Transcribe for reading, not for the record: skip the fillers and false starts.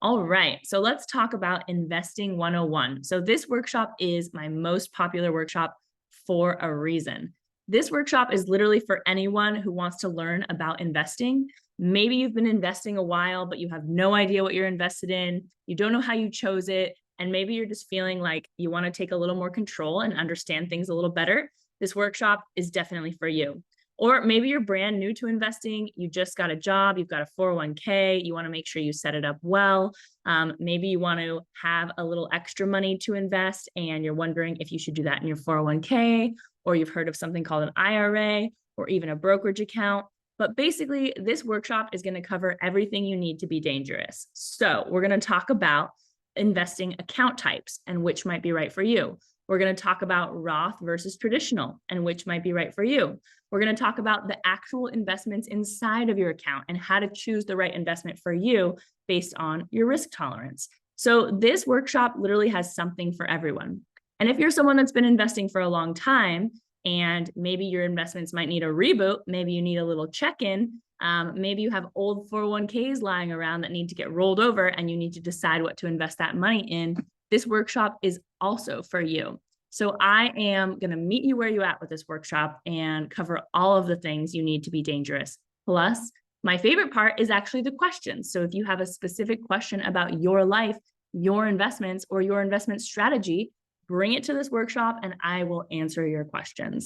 All right, so let's talk about Investing 101. So this workshop is my most popular workshop for a reason. This workshop is literally for anyone who wants to learn about investing. Maybe you've been investing a while, but you have no idea what you're invested in. You don't know how you chose it. And maybe you're just feeling like you want to take a little more control and understand things a little better. This workshop is definitely for you. Or maybe you're brand new to investing. You just got a job, you've got a 401k, you want to make sure you set it up well. Maybe you want to have a little extra money to invest and you're wondering if you should do that in your 401k, or you've heard of something called an IRA or even a brokerage account. But basically, this workshop is going to cover everything you need to be dangerous. So we're going to talk about investing account types and which might be right for you. We're going to talk about Roth versus traditional and which might be right for you. We're going to talk about the actual investments inside of your account and how to choose the right investment for you based on your risk tolerance. So this workshop literally has something for everyone. And if you're someone that's been investing for a long time and maybe your investments might need a reboot, maybe you need a little check-in, maybe you have old 401ks lying around that need to get rolled over and you need to decide what to invest that money in, this workshop is also for you. So I am going to meet you where you're at with this workshop and cover all of the things you need to be dangerous. Plus, my favorite part is actually the questions. So if you have a specific question about your life, your investments, or your investment strategy, bring it to this workshop and I will answer your questions.